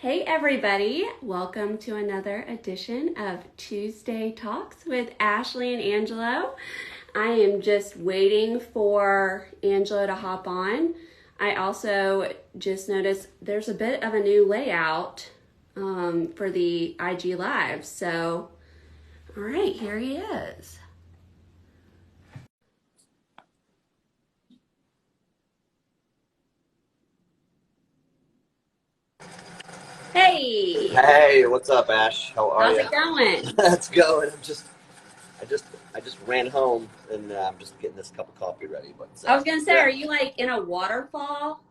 Hey everybody, welcome to another edition of Tuesday Talks with Ashley and Angelo. I am just waiting for Angelo to hop on. I also just noticed there's a bit of a new layout for the IG Live. So, all right, here he is. Hey, Hey, what's up, Ash? How are how's you? it going? That's going. I just ran home and I'm just getting this cup of coffee ready. But I was gonna say, yeah, are you like in a waterfall?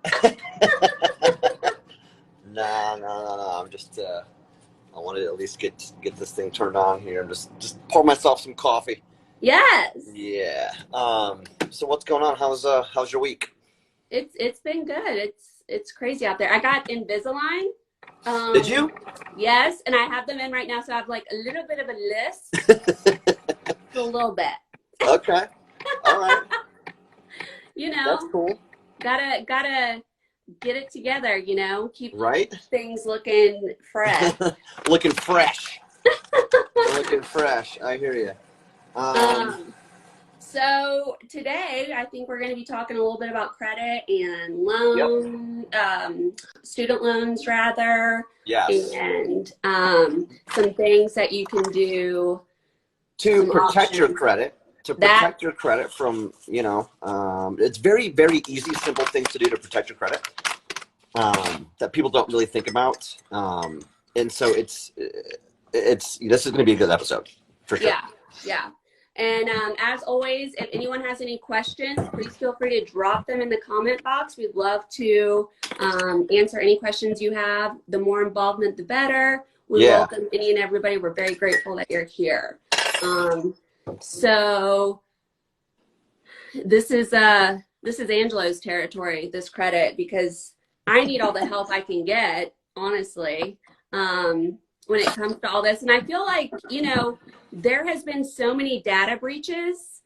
no. I'm just I wanted to at least get this thing turned on here and just pour myself some coffee. Yes. Yeah. So what's going on? How's your week? It's been good. It's crazy out there. I got Invisalign. Did you? Yes, and I have them in right now, so I have like a little bit of a list. A little bit. Okay. All right. You That's know, cool. gotta get it together, keep Right? things looking fresh. Looking fresh. Looking fresh. I hear you. Um, so today I think we're going to be talking a little bit about credit and Yep. student loans rather, Yes. and some things that you can do, To some protect your options. credit, That, from, it's very, very easy, simple things to do to protect your credit that people don't really think about. And so this is going to be a good episode for sure. yeah. And as always, if anyone has any questions, please feel free to drop them in the comment box. We'd love to answer any questions you have. The more involvement, the better. We Yeah. welcome any and everybody. We're very grateful that you're here. So this is Angelo's territory, this credit, because I need all the help I can get, honestly, when it comes to all this. And I feel like, there has been so many data breaches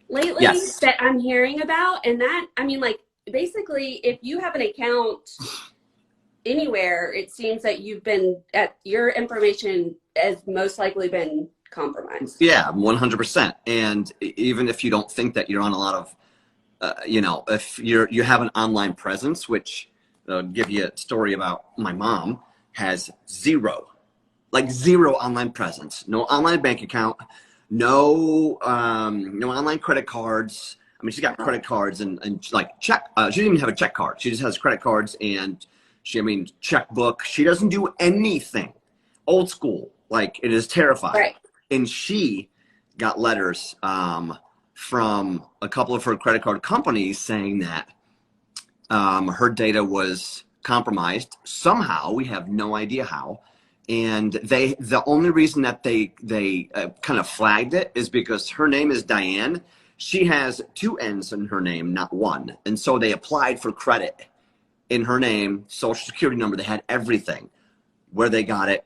lately Yes. that I'm hearing about. And that, like, basically, if you have an account anywhere, it seems that your information has most likely been compromised. Yeah, 100%. And even if you don't think that you're on a lot of, if you have an online presence, which I'll give you a story about my mom has zero online presence, no online bank account, no online credit cards. I mean, she's got credit cards and like check. She doesn't even have a check card. She just has credit cards and checkbook. She doesn't do anything. Old school. Like, it is terrifying. Right. And she got letters from a couple of her credit card companies saying that her data was compromised somehow. We have no idea how. And the only reason that they kind of flagged it is because her name is Diane. She has two N's in her name, not one. And so they applied for credit in her name, social security number. They had everything. Where they got it,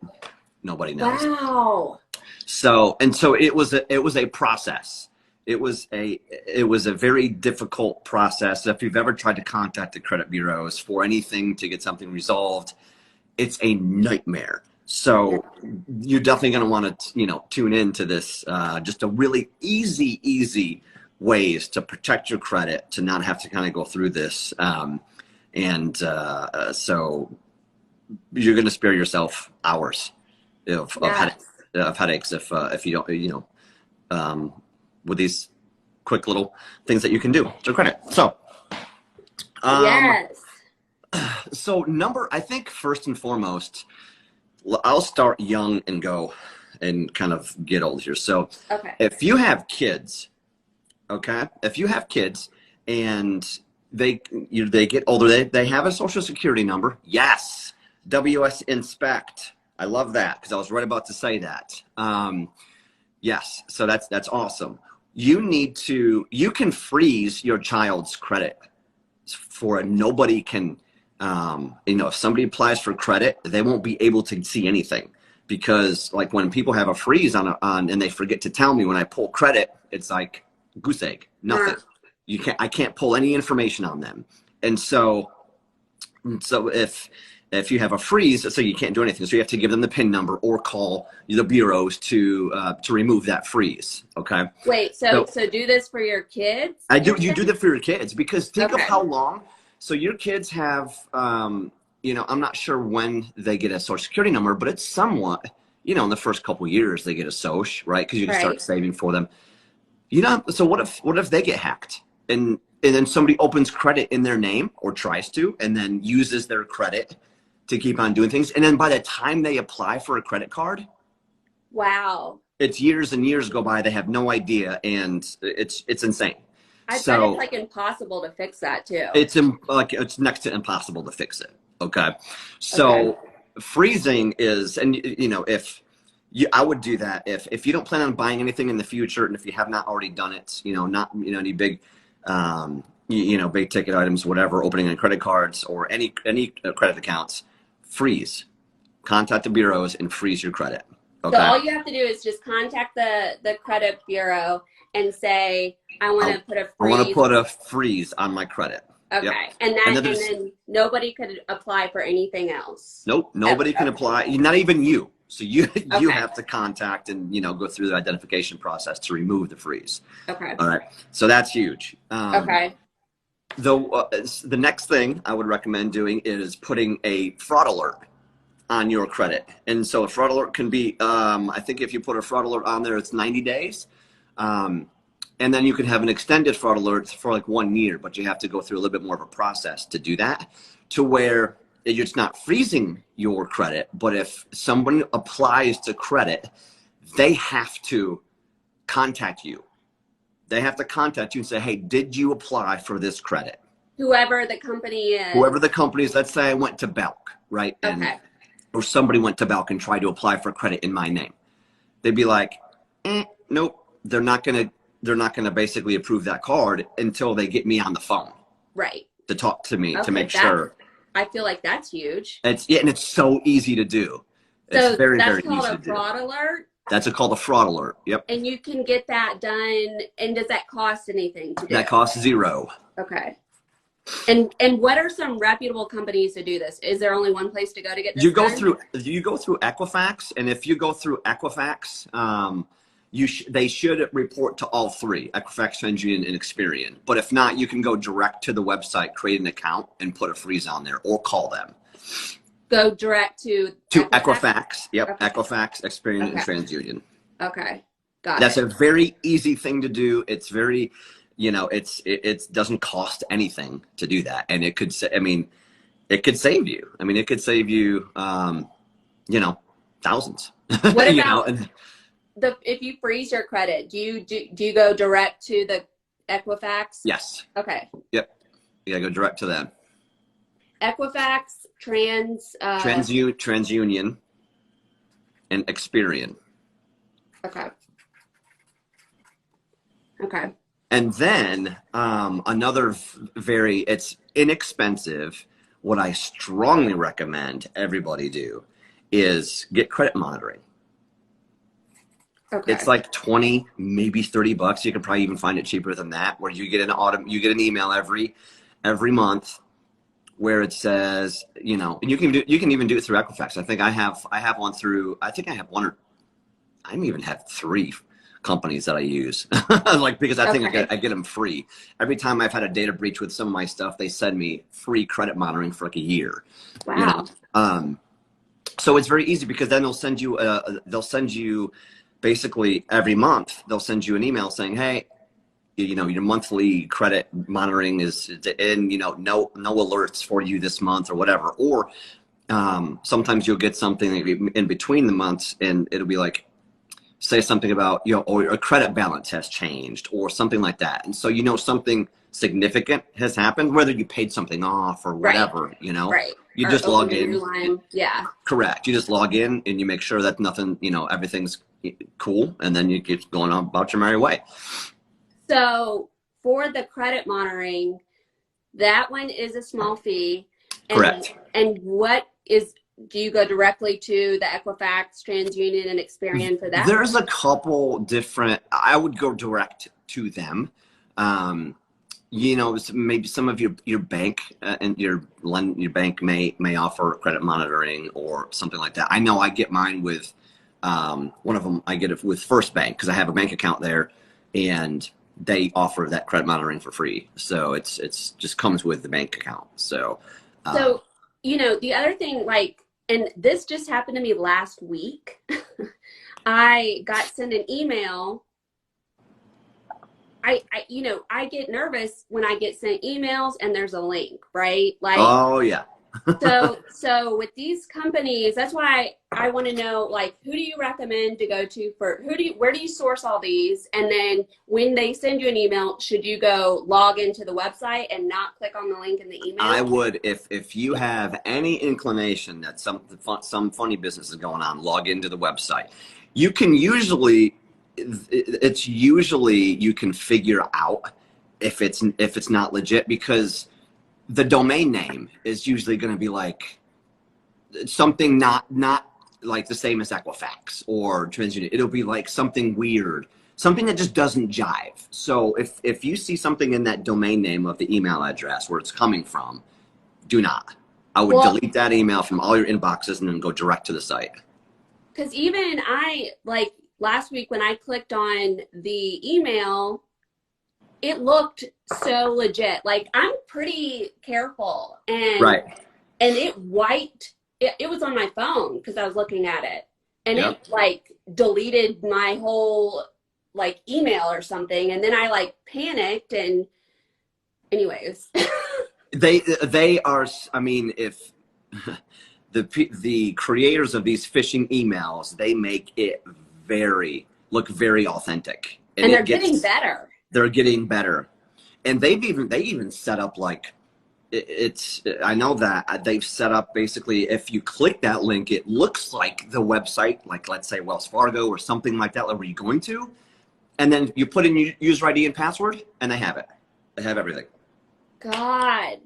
nobody knows. Wow. So it was a process. It was a very difficult process. If you've ever tried to contact the credit bureaus for anything to get something resolved, it's a nightmare. So you're definitely going to want to, tune into this, just a really easy ways to protect your credit, to not have to kind of go through this. So you're going to spare yourself hours of headaches if you don't, with these quick little things that you can do to credit. So, Yes. So I think first and foremost, I'll start young and go and kind of get old here. So Okay. if you have kids, and they get older, they have a social security number. Yes. WS Inspect. I love that because I was right about to say that. Yes. So that's awesome. You can freeze your child's credit for nobody can, if somebody applies for credit, they won't be able to see anything, because like when people have a freeze on and they forget to tell me, when I pull credit, it's like goose egg, nothing. I can't pull any information on them. And so if If you have a freeze, so you can't do anything. So you have to give them the PIN number or call the bureaus to remove that freeze. Okay. Wait, so do this for your kids? You do that for your kids, because think of how long. So your kids have, you know, I'm not sure when they get a social security number, but it's somewhat, you know, in the first couple of years they get a social, right? Because you can start saving for them. You know, so what if they get hacked and then somebody opens credit in their name or tries to, and then uses their credit to keep on doing things. And then by the time they apply for a credit card, wow, it's years and years go by. They have no idea. And it's insane. I bet it's like impossible to fix that too. It's next to impossible to fix it. Okay. So freezing is, and you know, I would do that if you don't plan on buying anything in the future, and if you have not already done it, you know, not, you know, any big, you know, big ticket items, whatever, opening any credit cards or any credit accounts, freeze. Contact the bureaus and freeze your credit. Okay. So all you have to do is just contact the credit bureau and say, I want to put a freeze. I want to put a freeze on my credit. Okay. Yep. And then nobody could apply for anything else. Nope. Nobody can apply. Not even you. So you have to contact and, you know, go through the identification process to remove the freeze. Okay. All right. So that's huge. Okay. The next thing I would recommend doing is putting a fraud alert on your credit. And so a fraud alert can be, I think if you put a fraud alert on there, it's 90 days. And then you can have an extended fraud alert for like 1 year, but you have to go through a little bit more of a process to do that, to where it's not freezing your credit, but if someone applies to credit, they have to contact you. They have to contact you and say, hey, did you apply for this credit? Whoever the company is. Whoever the company is. Let's say I went to Belk, right? Or somebody went to Belk and tried to apply for credit in my name. They'd be like, nope, they're not gonna basically approve that card until they get me on the phone. Right. To talk to me, to make sure. I feel like that's huge. And it's so easy to do. It's very, very easy to do. That's called a fraud alert? That's called a fraud alert. Yep. And you can get that done. And does that cost anything to do? That costs $0. Okay. And what are some reputable companies to do this? Is there only one place to go to get this done? You go through Equifax, and if you go through Equifax, they should report to all three, Equifax, TransUnion, and Experian. But if not, you can go direct to the website, create an account, and put a freeze on there, or call them. Go direct to Equifax. Yep, Equifax, Experian, and TransUnion. Okay, got it. That's a very easy thing to do. It's very, you know, it doesn't cost anything to do that, and it could save you. It could save you, you know, thousands. What about if you freeze your credit? Do you go direct to the Equifax? Yes. Okay. Yep. You gotta go direct to them. Equifax, TransUnion, and Experian. Okay. Okay. And then another it's inexpensive. What I strongly recommend everybody do is get credit monitoring. Okay. It's like 20, maybe $30. You can probably even find it cheaper than that, where you get an email every month where it says, you know, and you can even do it through Equifax. I think I have one through, I even have 3 companies that I use, like, because I think I get them free. Every time I've had a data breach with some of my stuff, they send me free credit monitoring for like a year. Wow. You know? So it's very easy, because then they'll send you basically every month, they'll send you an email saying, hey, you know, your monthly credit monitoring is in, you know, no alerts for you this month or whatever. Or sometimes you'll get something in between the months, and it'll be like, say something about, you know, or a credit balance has changed or something like that. And so, you know, something significant has happened, whether you paid something off or whatever, you know, you just log in. Yeah. Correct. You just log in and you make sure that nothing, you know, everything's cool. And then you keep going on about your merry way. So for the credit monitoring, that one is a small fee. Correct. And do you go directly to the Equifax, TransUnion, and Experian for that? There's a couple different, I would go direct to them. maybe some of your bank and your bank may offer credit monitoring or something like that. I know I get mine with one of them. I get it with First Bank because I have a bank account there, and they offer that credit monitoring for free. So it's just comes with the bank account. So the other thing, like, and this just happened to me last week. I got sent an email. I get nervous when I get sent emails and there's a link, right? Like, oh yeah. so with these companies, that's why I want to know, like, who do you recommend to go to for where do you source all these? And then when they send you an email, should you go log into the website and not click on the link in the email? I would, if you have any inclination that some funny business is going on, log into the website. You can usually, you can figure out if it's not legit, because the domain name is usually going to be like something not like the same as Equifax or TransUnion. It'll be like something weird, something that just doesn't jive. So if you see something in that domain name of the email address where it's coming from, do not. I would delete that email from all your inboxes and then go direct to the site. Because even like last week when I clicked on the email, it looked so legit. Like, I'm pretty careful, and it wiped. It was on my phone because I was looking at it, and it like deleted my whole like email or something, and then I like panicked. And anyways, they are. I mean, if the creators of these phishing emails, they make it look very authentic, and they're getting better. They're getting better, and they even set up like I know that they've set up basically if you click that link, it looks like the website, like let's say Wells Fargo or something like that, where you're going to, and then you put in your user ID and password, and they have it. They have everything. God,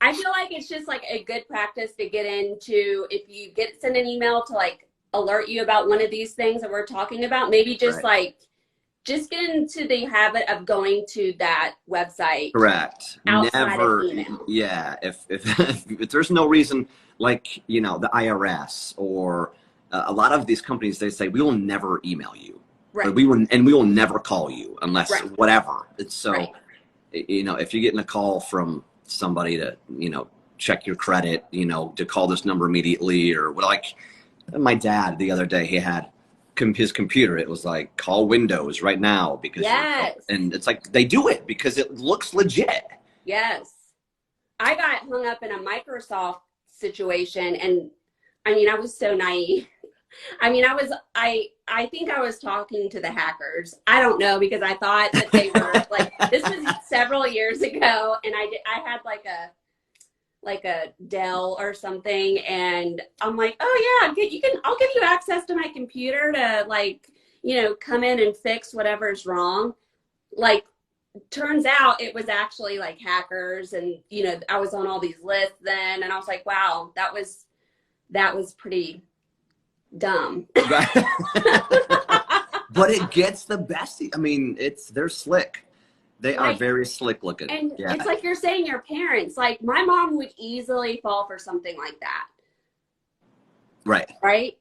I feel like it's just like a good practice to get into if you send an email to like alert you about one of these things that we're talking about. Maybe just just get into the habit of going to that website. Correct. Never. Of email. Yeah. If there's no reason, like, the IRS or a lot of these companies, they say, we will never email you. Right. We will never call you unless whatever. It's so, if you're getting a call from somebody to, check your credit, to call this number immediately, or like my dad the other day, he had his computer, it was like, call Windows right now, because and it's like they do it because it looks legit. Yes. I got hung up in a Microsoft situation, and I mean, I was so naive. I mean, I think I was talking to the hackers. I don't know, because I thought that they were like, this was several years ago, and I had like a Dell or something, and I'm like, oh yeah, I'll give you access to my computer to like, come in and fix whatever's wrong. Like, turns out it was actually like hackers, and I was on all these lists then, and I was like, wow, that was pretty dumb. But it gets the best. I mean, they're slick. They are very slick looking. And it's like you're saying, your parents, like my mom would easily fall for something like that. Right. Right?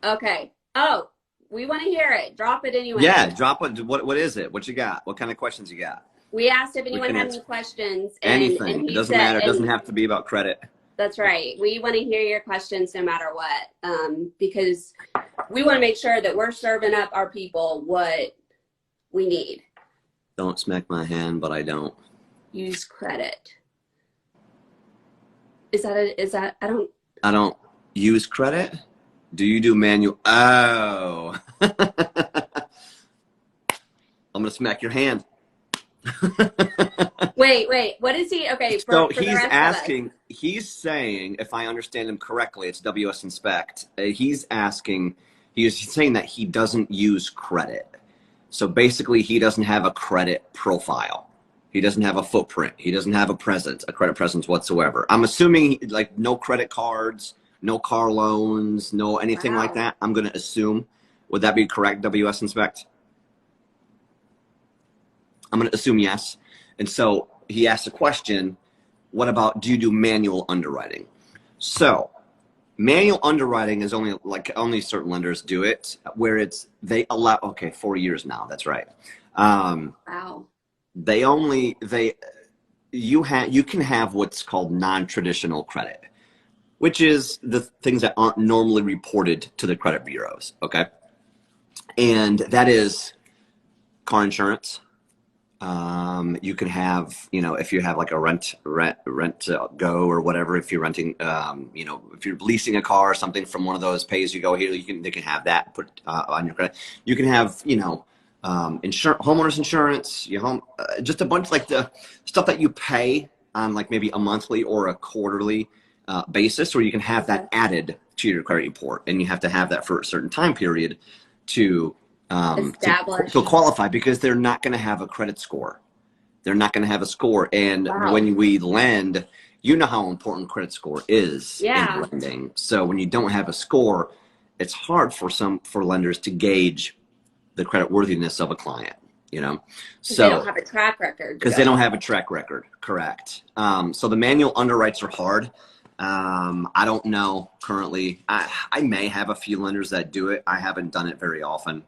Okay. Oh, we want to hear it. Drop it anyway. Yeah, drop it. What is it? What you got? What kind of questions you got? We asked if anyone had any questions. Anything. It doesn't matter. It doesn't have to be about credit. That's right. We want to hear your questions no matter what, because we want to make sure that we're serving up our people what we need. Don't smack my hand, but I don't use credit. Is that I don't use credit. Do you do manual? Oh, I'm gonna smack your hand. Wait, what is he? Okay, so he's saying, if I understand him correctly, it's WS Inspect. He's saying that he doesn't use credit. So basically, he doesn't have a credit profile. He doesn't have a footprint. He doesn't have a credit presence whatsoever. I'm assuming like no credit cards, no car loans, no anything like that. I'm going to assume. Would that be correct, WS Inspect? I'm going to assume yes. And so he asked a question, what about, do you do manual underwriting? So manual underwriting is only certain lenders do it, where they allow, okay, 4 years now. That's right. Wow. You can have what's called non-traditional credit, which is the things that aren't normally reported to the credit bureaus. Okay. And that is car insurance. You can have, if you have like a rent go or whatever, if you're renting, if you're leasing a car or something from one of those pay-as-you-go here, they can have that put on your credit. You can have, homeowners insurance, your home, just a bunch like the stuff that you pay on like maybe a monthly or a quarterly basis, or you can have that added to your credit report, and you have to have that for a certain time period to qualify, because they're not going to have a credit score. They're not going to have a score. And when we lend, you know how important credit score is in lending. So when you don't have a score, it's hard for lenders to gauge the credit worthiness of a client, So they don't have a track record. Because they don't have a track record. Correct. So the manual underwrites are hard. I don't know currently. I may have a few lenders that do it. I haven't done it very often.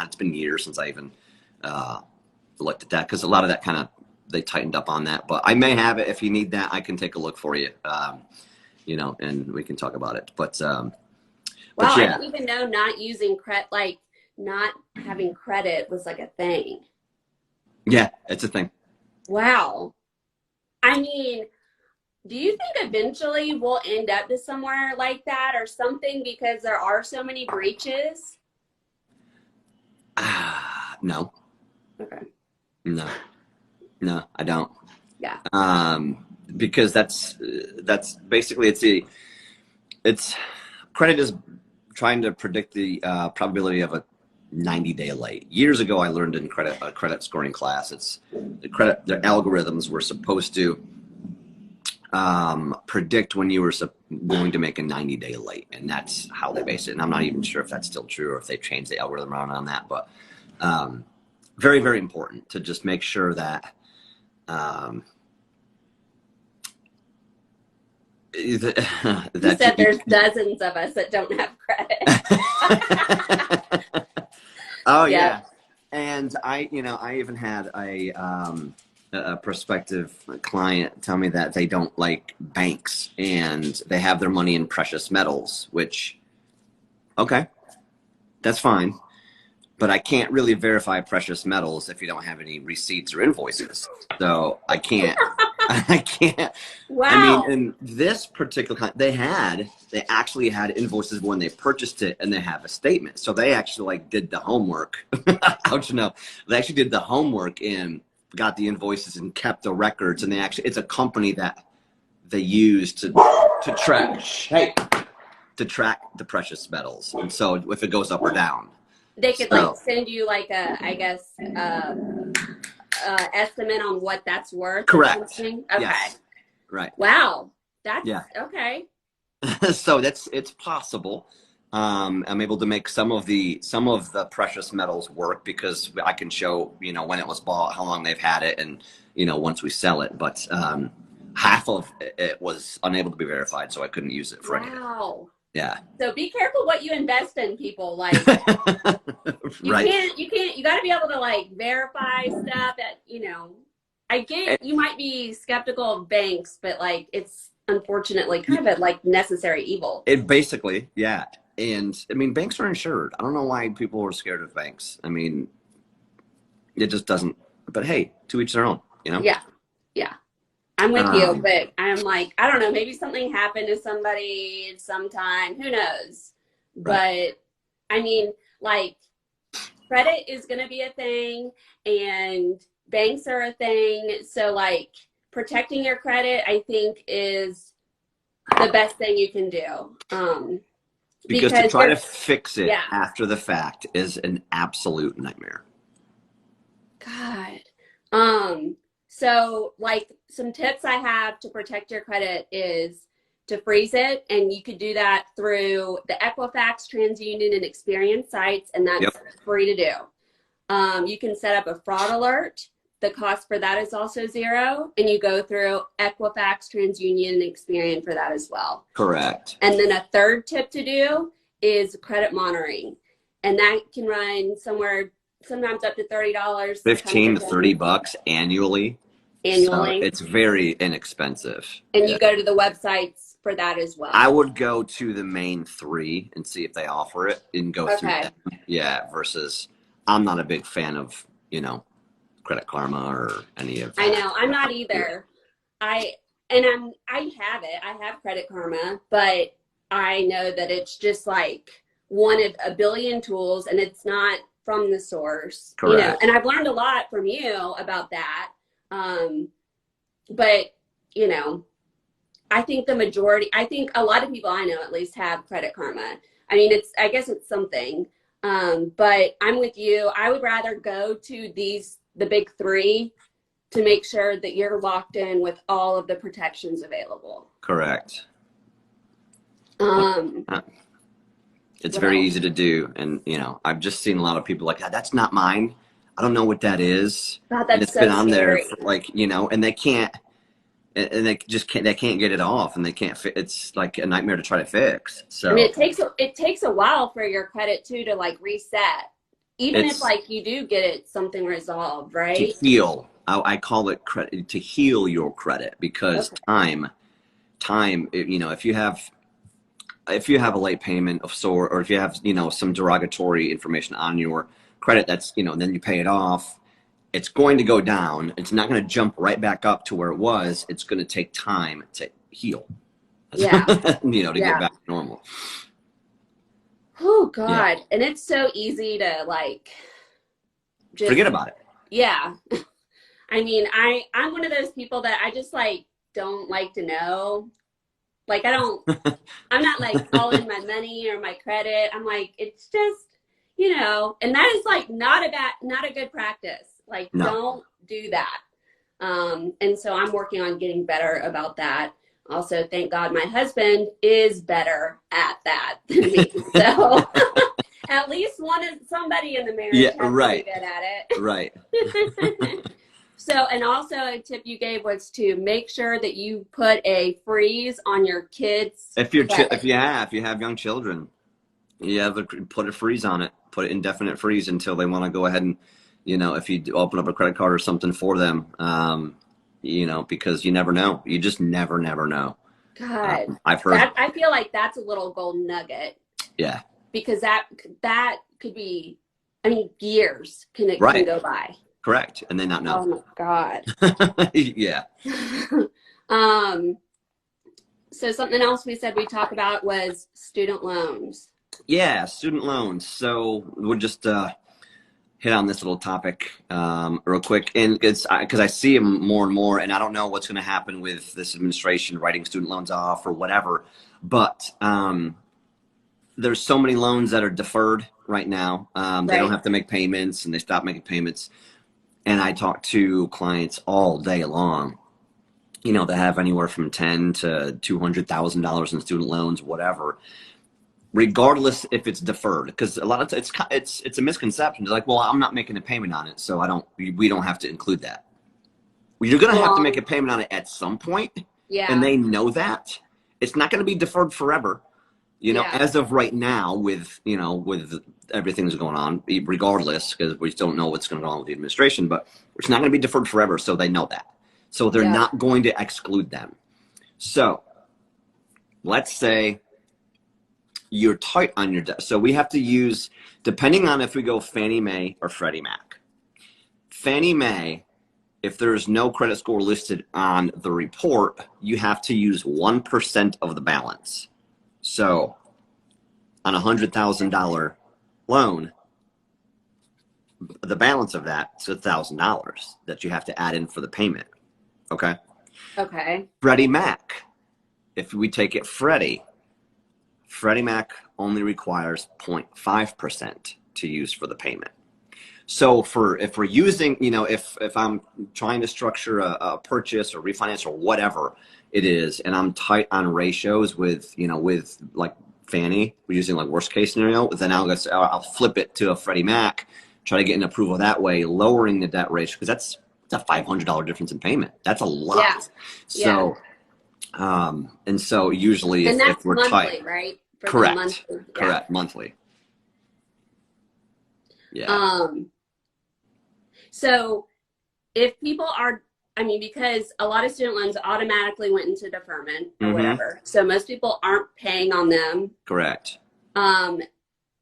It's been years since I even looked at that, because a lot of that they tightened up on that. But I may have it. If you need that, I can take a look for you, and we can talk about it. But wow, I didn't even know not using credit, not having credit was like a thing. Yeah, it's a thing. Wow. I mean, do you think eventually we'll end up to somewhere like that or something, because there are so many breaches? No. Okay. No, I don't. Yeah. Because that's basically it's credit is trying to predict the probability of a 90-day late. Years ago, I learned in a credit scoring class, the algorithms were supposed to predict when you were going to make a 90-day late, and that's how they base it. And I'm not even sure if that's still true or if they've changed the algorithm around on that. But very, very important to just make sure that you said there's dozens of us that don't have credit. Oh yeah. And I even had a prospective client tell me that they don't like banks and they have their money in precious metals, which, okay, that's fine. But I can't really verify precious metals if you don't have any receipts or invoices. So I can't. Wow. I mean, in this particular, they actually had invoices when they purchased it, and they have a statement. So they actually did the homework. How'd you know? They actually did the homework and got the invoices and kept the records. And it's a company that they use to track the precious metals. And so if it goes up or down, they could send you estimate on what that's worth. Correct. Okay. Yes. Right. Wow. That's okay. So it's possible. I'm able to make some of the precious metals work, because I can show, when it was bought, how long they've had it, and, once we sell it. But half of it was unable to be verified, so I couldn't use it for anything. Wow. Yeah. So be careful what you invest in, people. You right. you got to be able to verify stuff that, I get you might be skeptical of banks, but it's unfortunately kind of a necessary evil. It basically, yeah. And I mean, banks are insured. I don't know why people are scared of banks. I mean, it just doesn't, but hey, to each their own, Yeah. Yeah. I'm with you, but I'm I don't know, maybe something happened to somebody sometime, who knows? Right. But I mean, credit is going to be a thing, and banks are a thing. So protecting your credit, I think, is the best thing you can do. Because to try to fix it after the fact is an absolute nightmare. God. So some tips I have to protect your credit is to freeze it. And you could do that through the Equifax, TransUnion, and Experian sites. And that's free to do. You can set up a fraud alert the cost for that is also zero. And you go through Equifax, TransUnion, and Experian for that as well. Correct. And then a third tip to do is credit monitoring. And that can run somewhere, sometimes up to $30. 15 to 30 bucks annually. So it's very inexpensive. And you go to the websites for that as well. I would go to the main three and see if they offer it and go through them. Yeah, versus I'm not a big fan of, Credit Karma or any of that. I know, I'm not either. I have it. I have Credit Karma, but I know that it's just like one of a billion tools and it's not from the source. Correct. And I've learned a lot from you about that. But I think I think a lot of people I know at least have Credit Karma. I mean, I guess it's something. But I'm with you. I would rather go to the big three to make sure that you're locked in with all of the protections available. Correct. It's very easy to do. And, I've just seen a lot of people like, that's not mine. I don't know what that is. God, that's and it's so been on scary. there for and they can't, and they can't get it off and they can't it's like a nightmare to try to fix. So it takes a while for your credit too to like reset. Even if like you do get something resolved, right? To heal. I call it credit, to heal your credit, because time, if you have a late payment of sort, or if you have, some derogatory information on your credit, that's, then you pay it off, it's going to go down. It's not going to jump right back up to where it was. It's going to take time to heal. Yeah. To get back to normal. Oh God. Yeah. And it's so easy to like just forget about it. Yeah. I mean, I'm one of those people that I just like don't like to know. Like I'm not like all in my money or my credit. I'm like, it's just, and that is like not a good practice. Like, no. Don't do that. And so I'm working on getting better about that. Also, thank God my husband is better at that than me. So at least somebody in the marriage has to be good at it. Right. So, and also a tip you gave was to make sure that you put a freeze on your kids. If you have young children, you have put a freeze on it. Put an indefinite freeze until they want to go ahead and, if you open up a credit card or something for them, because you never know. You just never know. God, I've heard. I feel like that's a little golden nugget. Yeah. Because that could be, years can go by. Correct. And then not know. Oh my God. Yeah. So something else we said we'd talk about was student loans. Yeah, student loans. So we'll just hit on this little topic real quick. And it's because I see them more and more, and I don't know what's going to happen with this administration writing student loans off or whatever. But there's so many loans that are deferred right now. They don't have to make payments, and they stop making payments. And I talk to clients all day long, that have anywhere from $10,000 to $200,000 in student loans, whatever, regardless if it's deferred. Because a lot of it's a misconception. It's like, well, I'm not making a payment on it, so we don't have to include that. Well, you're going to have to make a payment on it at some point. Yeah. And they know that. It's not going to be deferred forever. As of right now, with everything that's going on, regardless, because we don't know what's going on with the administration, but it's not going to be deferred forever. So they know that. So they're not going to exclude them. So let's say you're tight on your debt. So we have to use, depending on if we go Fannie Mae or Freddie Mac. Fannie Mae, if there's no credit score listed on the report, you have to use 1% of the balance. So on a $100,000 loan, the balance of that is $1,000 that you have to add in for the payment. Okay. Freddie Mac, if we take it Freddie Mac only requires 0.5% to use for the payment. So if we're using, if I'm trying to structure a purchase or refinance or whatever it is, and I'm tight on ratios with like Fannie, we're using like worst case scenario, then I'll flip it to a Freddie Mac, try to get an approval that way, lowering the debt ratio, because that's It's a $500 difference in payment. That's a lot. Yeah. So, and so usually and if that's we're monthly, tight, right? For the correct, monthly. correct, monthly. Yeah. So if people are, I mean, because a lot of student loans automatically went into deferment or whatever, so most people aren't paying on them. Correct.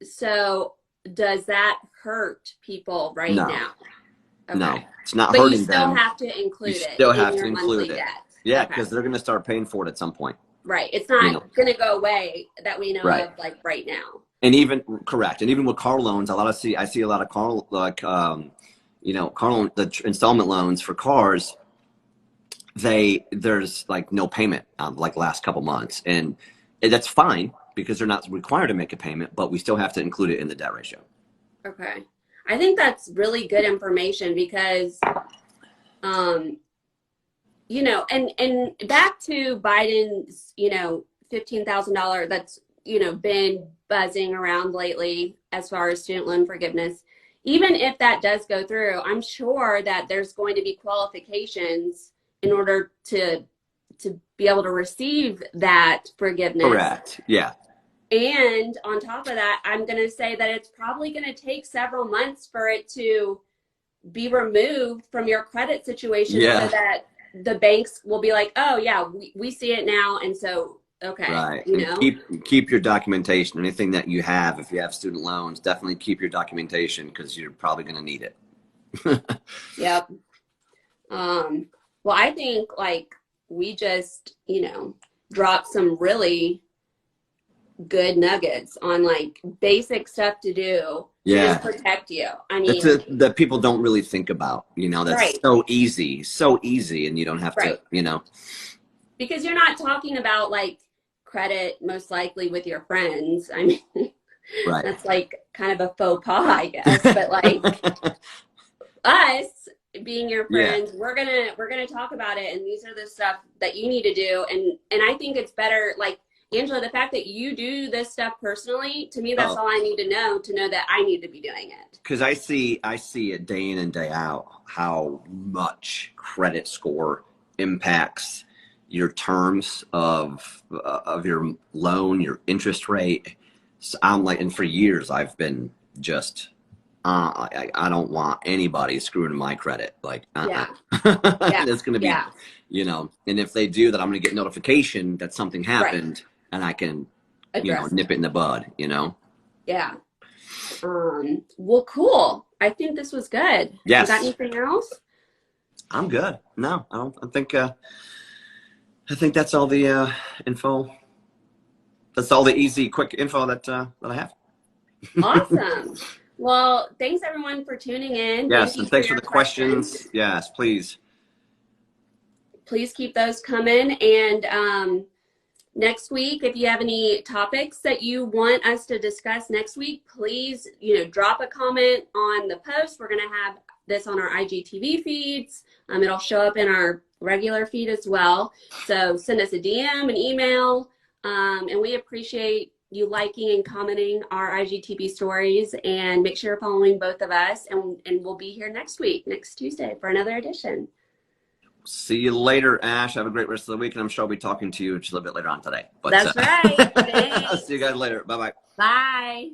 So does that hurt people right now? Okay. No, it's not but hurting you still them. have to include it still in have your to include monthly it. debt. Yeah, Okay. because they're going to start paying for it at some point. Right. It's not going to go away that we know of like right now. And even correct. And even with car loans, I see a lot of car like car loan, the installment loans for cars. There's like no payment like last couple months, and that's fine because they're not required to make a payment, but we still have to include it in the debt ratio. Okay. I think that's really good information because, and back to Biden's, $15,000 that's, been buzzing around lately as far as student loan forgiveness. Even if that does go through, I'm sure that there's going to be qualifications in order to be able to receive that forgiveness. Correct. Yeah. And on top of that, I'm going to say that it's probably going to take several months for it to be removed from your credit situation so that the banks will be like, oh, yeah, we see it now. And so, okay. Right. And keep your documentation. Anything that you have, if you have student loans, definitely keep your documentation because you're probably going to need it. Yep. Well, I think like we just, dropped some really good nuggets on like basic stuff to do to just protect you. I mean, that people don't really think about, that's so easy, and you don't have to, because you're not talking about like credit most likely with your friends. I mean, that's like kind of a faux pas, I guess, but like us being your friends, we're gonna talk about it, and these are the stuff that you need to do, and I think it's better, like Angela, the fact that you do this stuff personally, to me, that's all I need to know that I need to be doing it. Because I see it day in and day out how much credit score impacts your terms of your loan, your interest rate. So I'm like, and for years I've been just I don't want anybody screwing my credit. Like, it's going to be, and if they do that, I'm going to get notification that something happened. And I can, nip it in the bud, Yeah. Well, cool. I think this was good. Yes. You got anything else? I'm good. No, I don't. I think that's all the info. That's all the easy, quick info that I have. Awesome. Well, thanks everyone for tuning in. Yes, and thanks for the questions. Yes, please. Please keep those coming. And next week, if you have any topics that you want us to discuss next week, please, drop a comment on the post. We're going to have this on our IGTV feeds. It'll show up in our regular feed as well. So send us a DM, an email, and we appreciate you liking and commenting our IGTV stories, and make sure you're following both of us, and we'll be here next week, next Tuesday, for another edition. See you later, Ash. Have a great rest of the week, and I'm sure I'll be talking to you just a little bit later on today. That's right. I'll see you guys later. Bye-bye. Bye.